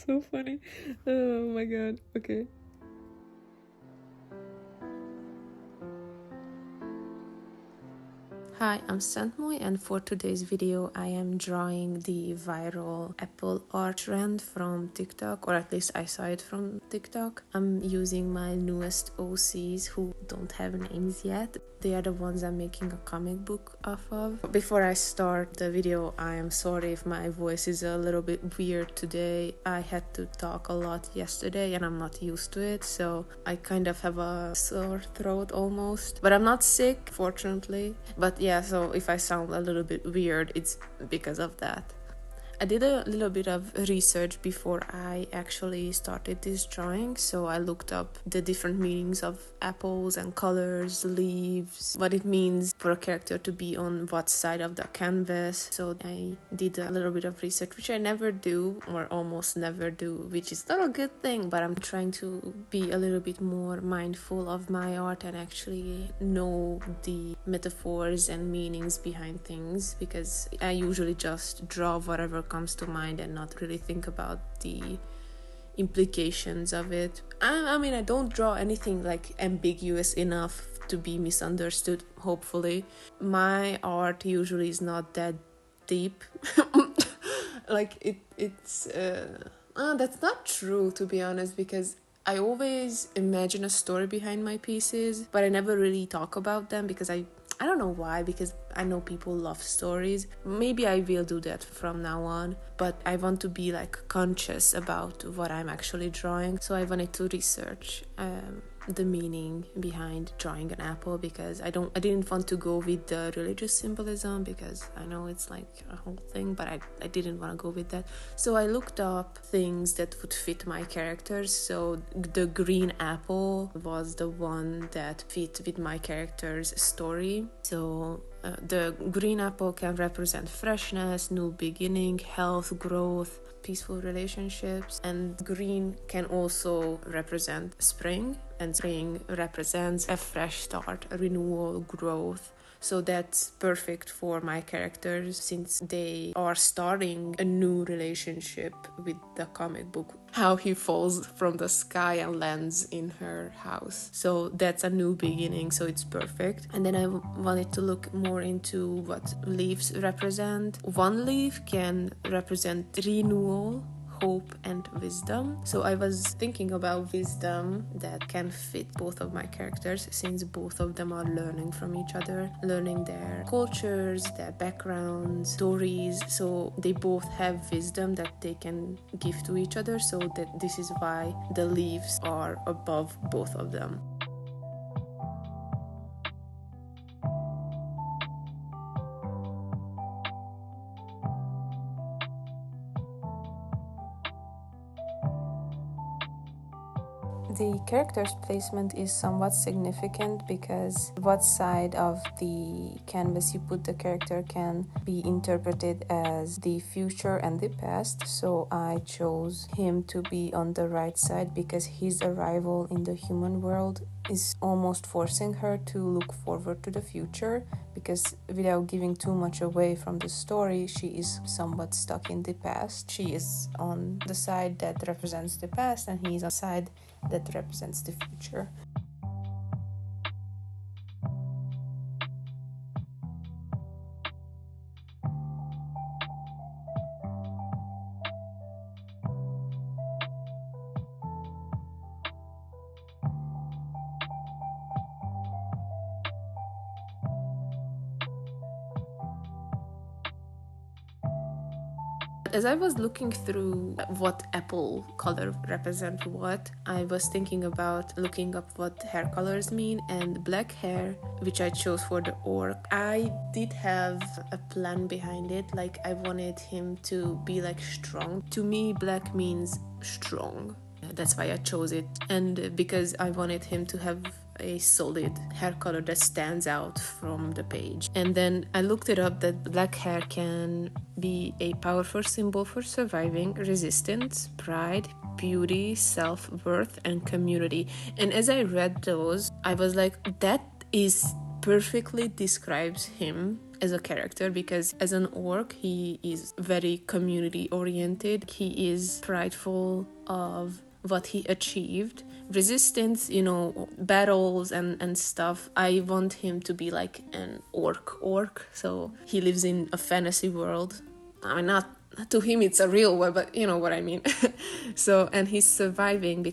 so funny. Oh my god. Okay. Hi, I'm Santmoy, and for today's video I am drawing the viral apple art trend from TikTok, or at least I saw it from TikTok. I'm using my newest OCs who don't have names yet. They are the ones I'm making a comic book off of. Before I start the video, I am sorry if my voice is a little bit weird today. I had to talk a lot yesterday and I'm not used to it, so I kind of have a sore throat almost. But I'm not sick, fortunately. But yeah, so if I sound a little bit weird, it's because of that. I did a little bit of research before I actually started this drawing, so I looked up the different meanings of apples and colors, leaves, what it means for a character to be on what side of the canvas. So I did a little bit of research, which I never do, or almost never do, which is not a good thing, but I'm trying to be a little bit more mindful of my art and actually know the metaphors and meanings behind things, because I usually just draw whatever comes to mind and not really think about the implications of it. I mean, I don't draw anything like ambiguous enough to be misunderstood, hopefully. My art usually is not that deep. Like it's that's not true, to be honest, because I always imagine a story behind my pieces, but I never really talk about them because I don't know why, because I know people love stories. Maybe I will do that from now on, but I want to be like conscious about what I'm actually drawing. So I wanted to research the meaning behind drawing an apple, because I didn't want to go with the religious symbolism, because I know it's like a whole thing, but I didn't want to go with that. So I looked up things that would fit my characters. So the green apple was the one that fit with my character's story. So the green apple can represent freshness, new beginning, health, growth, peaceful relationships, and green can also represent spring, and spring represents a fresh start, a renewal, growth. So that's perfect for my characters, since they are starting a new relationship with the comic book. How he falls from the sky and lands in her house. So that's a new beginning, so it's perfect. And then I wanted to look more into what leaves represent. One leaf can represent renewal, hope, and wisdom. So I was thinking about wisdom that can fit both of my characters, since both of them are learning from each other, learning their cultures, their backgrounds, stories. So they both have wisdom that they can give to each other, so that this is why the leaves are above both of them. The character's placement is somewhat significant, because what side of the canvas you put the character can be interpreted as the future and the past. So I chose him to be on the right side, because his arrival in the human world is almost forcing her to look forward to the future, because without giving too much away from the story, she is somewhat stuck in the past. She is on the side that represents the past, and he is on the side that represents the future. As I was looking through what apple color represent what, I was thinking about looking up what hair colors mean, and black hair, which I chose for the orc, I did have a plan behind it. Like, I wanted him to be like strong. To me, black means strong. That's why I chose it. And because I wanted him to have a solid hair color that stands out from the page. And then I looked it up that black hair can be a powerful symbol for surviving, resistance, pride, beauty, self-worth, and community. And as I read those, I was like, that is perfectly describes him. as a character, because as an orc, he is very community oriented. He is prideful of what he achieved. Resistance, battles and stuff. I want him to be like an orc. So he lives in a fantasy world. I mean, not to him it's a real world, but you know what I mean. So, and he's surviving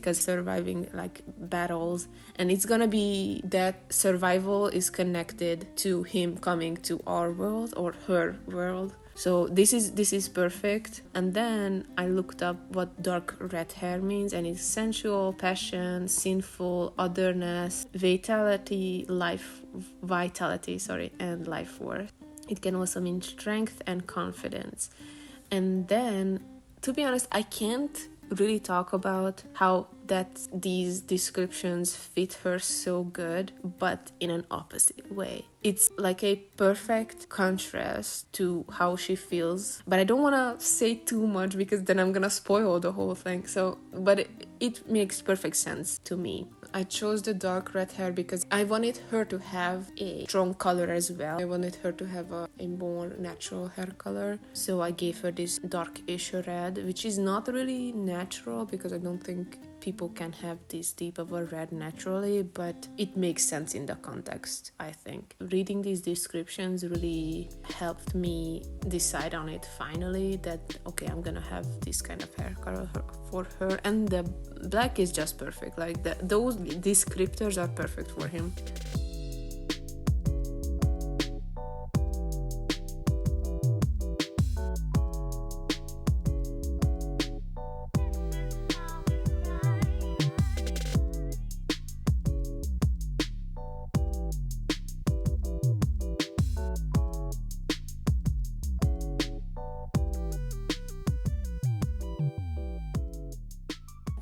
like battles, and it's gonna be that survival is connected to him coming to our world or her world. So this is perfect. And then I looked up what dark red hair means, and it's sensual, passion, sinful, otherness, vitality, and life worth. It can also mean strength and confidence. And then, to be honest, I can't really talk about how these descriptions fit her so good, but in an opposite way. It's like a perfect contrast to how she feels, but I don't want to say too much because then I'm gonna spoil the whole thing. So, but it makes perfect sense to me. I chose the dark red hair because I wanted her to have a strong color as well. I wanted her to have a more natural hair color. So I gave her this darkish red, which is not really natural because I don't think people can have this deep of a red naturally, but it makes sense in the context, I think. Reading these descriptions really helped me decide on it finally, that okay, I'm gonna have this kind of hair color for her, and the black is just perfect. Like those descriptors are perfect for him.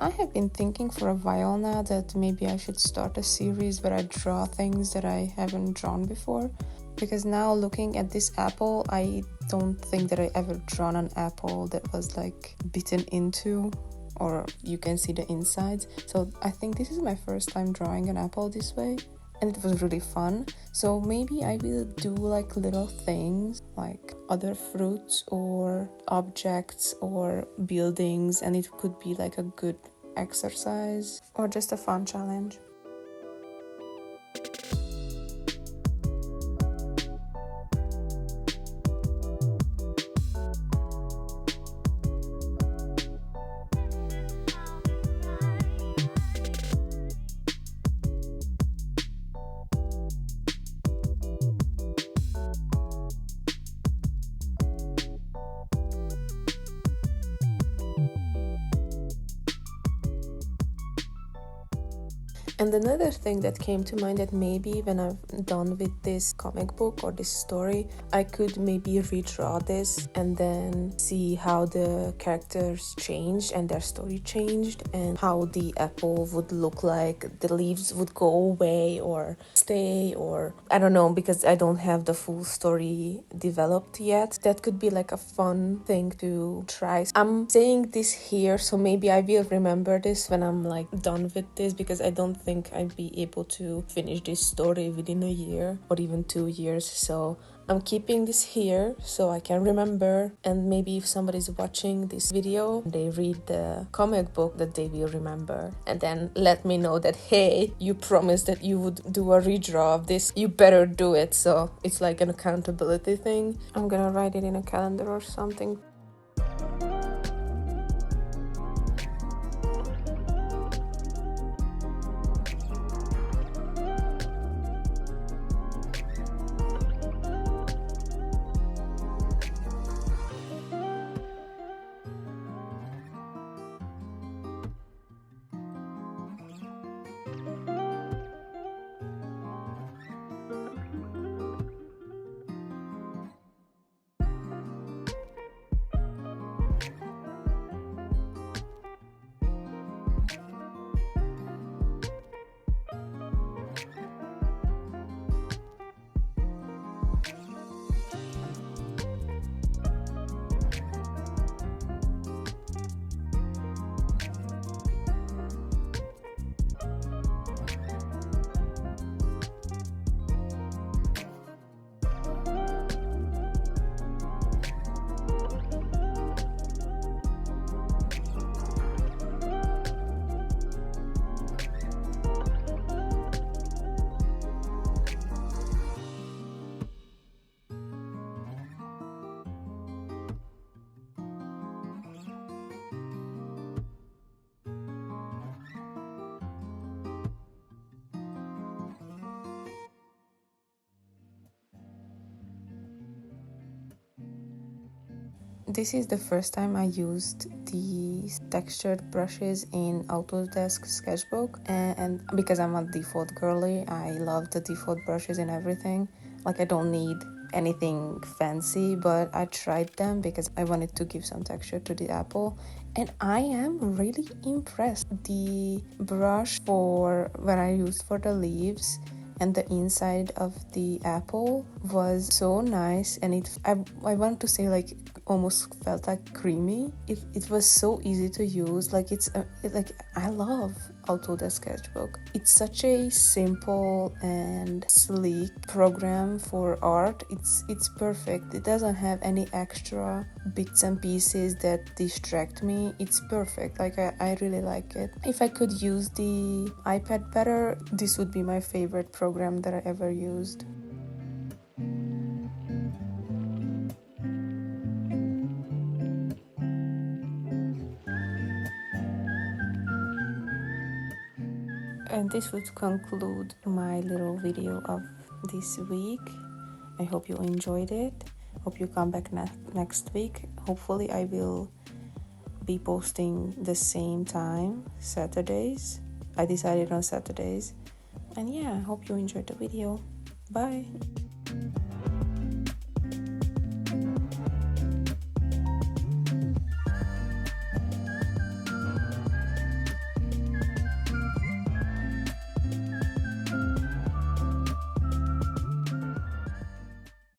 I have been thinking for a while now that maybe I should start a series where I draw things that I haven't drawn before. Because now looking at this apple, I don't think that I ever drawn an apple that was like bitten into, or you can see the insides. So I think this is my first time drawing an apple this way, and it was really fun. So maybe I will do like little things like other fruits or objects or buildings, and it could be like a good exercise or just a fun challenge. And another thing that came to mind, that maybe when I'm done with this comic book or this story, I could maybe redraw this and then see how the characters changed and their story changed, and how the apple would look like, the leaves would go away or stay, or I don't know, because I don't have the full story developed yet. That could be like a fun thing to try. I'm saying this here, so maybe I will remember this when I'm like done with this, because I don't think I'd be able to finish this story within a year or even 2 years. So I'm keeping this here so I can remember, and maybe if somebody's watching this video, they read the comic book, that they will remember and then let me know that, hey, you promised that you would do a redraw of this, you better do it. So it's like an accountability thing. I'm gonna write it in a calendar or something. This is the first time I used these textured brushes in Autodesk Sketchbook, and because I'm a default girly, I love the default brushes and everything. Like, I don't need anything fancy, but I tried them because I wanted to give some texture to the apple, and I am really impressed. The brush for what I used for the leaves and the inside of the apple was so nice, and I want to say, like, almost felt like creamy. It was so easy to use. Like, I love Autodesk Sketchbook. It's such a simple and sleek program for art. It's perfect. It doesn't have any extra bits and pieces that distract me. It's perfect. Like, I really like it. If I could use the iPad better, this would be my favorite program that I ever used. And this would conclude my little video of this week. I hope you enjoyed it. Hope you come back next week. Hopefully I will be posting the same time, Saturdays. I decided on Saturdays. And yeah, I hope you enjoyed the video. Bye.